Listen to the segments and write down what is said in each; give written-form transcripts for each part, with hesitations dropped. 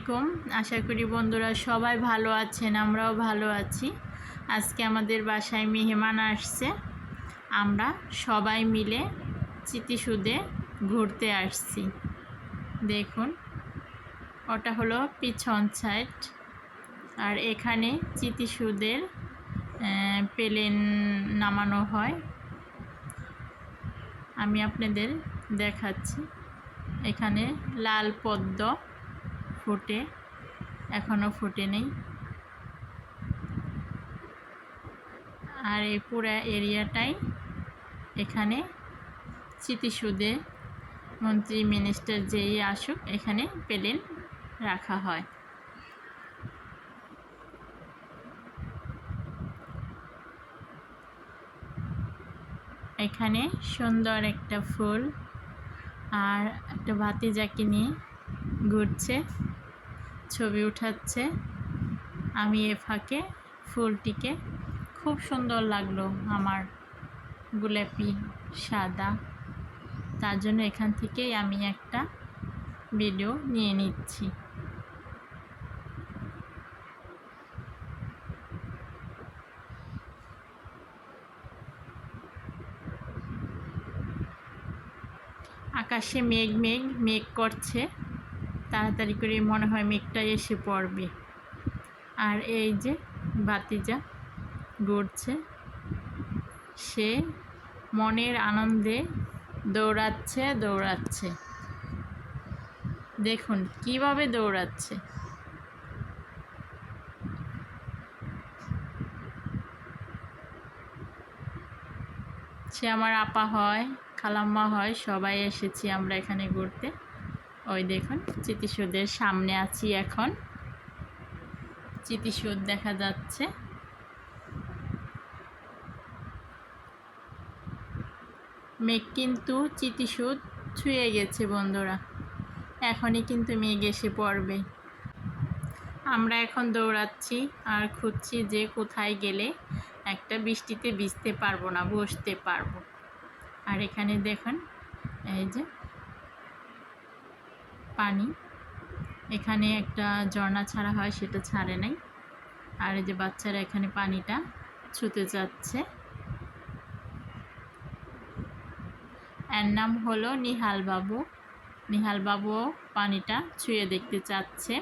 আলাইকুম। আশা করি বন্ধুরা সবাই ভালো আছেন, আমরাও ভালো আছি। আজকে আমাদের বাসায় মেহমান আসছে। আমরা সবাই মিলে চিতিসুদে ঘুরতে আসছি। দেখুন, ওটা হলো পিছন সাইড। আর এখানে চিতিসুদের প্লেন নামানো হয়। আমি আপনাদের দেখাচ্ছি। এখানে লাল পদ্ম ফুটে, এখনো ফুটে নেই। আর এই পুরা এরিয়াটাই এখানে চিতিসুদে মন্ত্রী মিনিস্টার যেই আসুক এখানে প্লেন রাখা হয়। এখানে সুন্দর একটা ফুল আর একটা ভাতিজাকে নিয়ে ঘুরছে, ছবি উঠাচ্ছে। আমি এ ফাঁকে ফুলটিকে খুব সুন্দর লাগলো আমার, গোলাপি সাদা, তার জন্য এখান থেকেই আমি একটা ভিডিও নিয়ে নিচ্ছি। আকাশে মেঘ করছে, তাড়াতাড়ি করে মনে হয় মেঘটা এসে পড়বে। আর এই যে ভাতিজা ঘুরছে, সে মনের আনন্দে দৌড়াচ্ছে। দেখুন কিভাবে দৌড়াচ্ছে। সে আমার আপা হয়, খালাম্মা হয়, সবাই এসেছি আমরা এখানে ঘুরতে। ওই দেখুন চিতিসুদের সামনে আছি এখন, চিতিসুদ দেখা যাচ্ছে। মেঘ কিন্তু চিতিসুদ ছুঁয়ে গেছে বন্ধুরা, এখনই কিন্তু মেঘ এসে পড়বে। আমরা এখন দৌড়াচ্ছি আর খুঁজছি যে কোথায় গেলে একটা বৃষ্টিতে ভিজতে পারবো না, বসতে পারবো। আর এখানে দেখুন এই যে পানি, এখানে একটা ঝর্ণা ছাড়া হয়, সেটা ছাড়ে নাই। আর এই যে বাচ্চারা এখানে পানিটা ছুঁতে যাচ্ছে। এর নাম হলো নিহাল বাবু। নিহাল বাবুও পানিটা ছুঁয়ে দেখতে চাচ্ছে,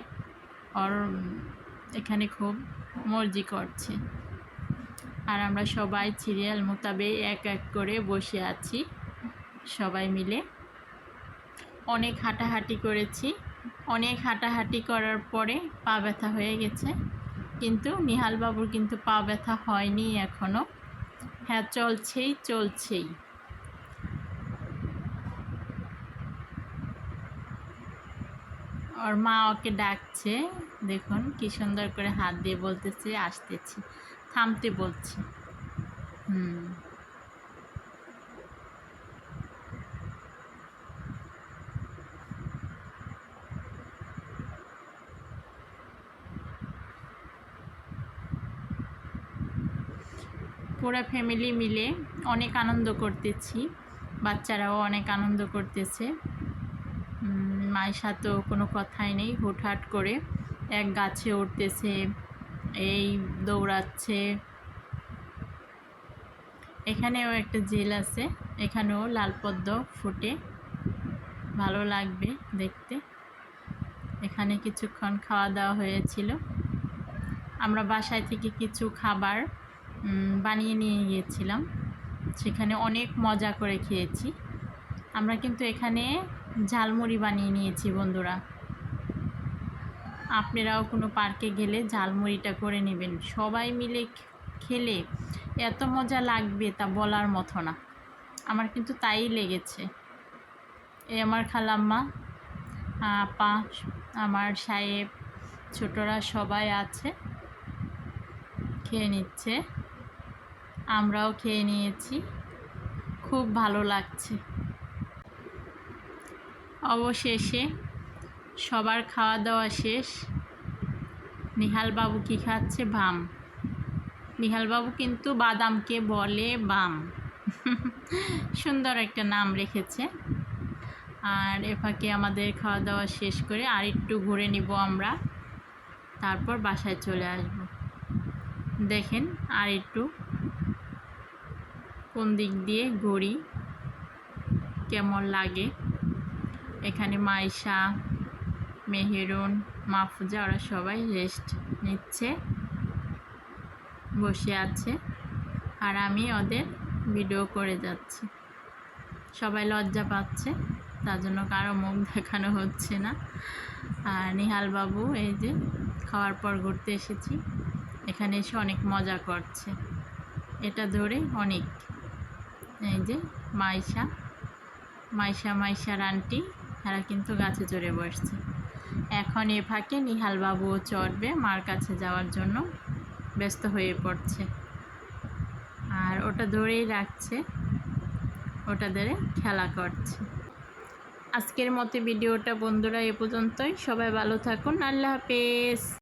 ওর এখানে খুব মর্জি করছে। আর আমরা সবাই সিরিয়াল মোতাবেক এক এক করে বসে আছি সবাই মিলে। অনেক হাঁটাহাঁটি করেছি, অনেক হাঁটাহাঁটি করার পরে পা ব্যথা হয়ে গেছে, কিন্তু নিহাল বাবুর কিন্তু পা ব্যথা হয়নি এখনো। হ্যাঁ, চলছেই। ওর মা ওকে ডাকছে, দেখুন কি সুন্দর করে হাত দিয়ে বলতেছে আসতেছি, থামতে বলছে। পুরো ফ্যামিলি মিলে অনেক আনন্দ করতেছি, বাচ্চারাও অনেক আনন্দ করতেছে। মায়ের সাথেও কোনো কথাই নেই, হুটহাট করে এক গাছে উঠতেছে, এই দৌড়াচ্ছে। এখানেও একটা ঝিল আছে, এখানেও লাল পদ্ম ফুটে, ভালো লাগবে দেখতে। এখানে কিছুক্ষণ খাওয়া দাওয়া হয়েছিল। আমরা বাসায় থেকে কিছু খাবার বানিয়ে নিয়ে গিয়েছিলাম, সেখানে অনেক মজা করে খেয়েছি। আমরা কিন্তু এখানে ঝালমুড়ি বানিয়ে নিয়েছি বন্ধুরা। আপনারাও কোনো পার্কে গেলে ঝালমুড়িটা করে নেবেন, সবাই মিলে খেলে এত মজা লাগবে তা বলার মতো না। আমার কিন্তু তাই লেগেছে। এই আমার খালাম্মা, আপা, আমার সাহেব, ছোটরা সবাই আছে, খেয়ে নিচ্ছে। আমরাও খেয়ে নিয়েছি, খুব ভালো লাগছে। অবশেষে সবার খাওয়া দাওয়া শেষ। নিহাল বাবু কি খাচ্ছে? বাম। নিহাল বাবু কিন্তু বাদামকে বলে বাম। সুন্দর একটা নাম রেখেছে। আর এ ফাঁকে আমাদের খাওয়া দাওয়া শেষ করে আর একটু ঘুরে নিব আমরা, তারপর বাসায় চলে আসব। দেখেন আর একটু কোন দিক দিয়ে ঘুরি, কেমন লাগে। এখানে মাইশা, মেহেরুন, মাহফুজা ওরা সবাই রেস্ট নিচ্ছে, বসে আছে, আর আমি ওদের ভিডিও করে যাচ্ছি। সবাই লজ্জা পাচ্ছে, তার জন্য কারো মুখ দেখানো হচ্ছে না। আর নিহাল বাবু এই যে খাওয়ার পর ঘুরতে এসেছি, এখানে এসে অনেক মজা করছে, এটা ধরে অনেক। এই যে মাইশার আন্টি, এরা কিন্তু গাছে চড়ে বসছে। এখন এ ফাঁকে নিহাল বাবুও চড়বে, মার কাছে যাওয়ার জন্য ব্যস্ত হয়ে পড়ছে। আর ওটা ধরেই রাখছে, ওটা ধরে খেলা করছে। আজকের মতো ভিডিওটা বন্ধুরা এ পর্যন্তই। সবাই ভালো থাকুন, আল্লাহ হাফেজ।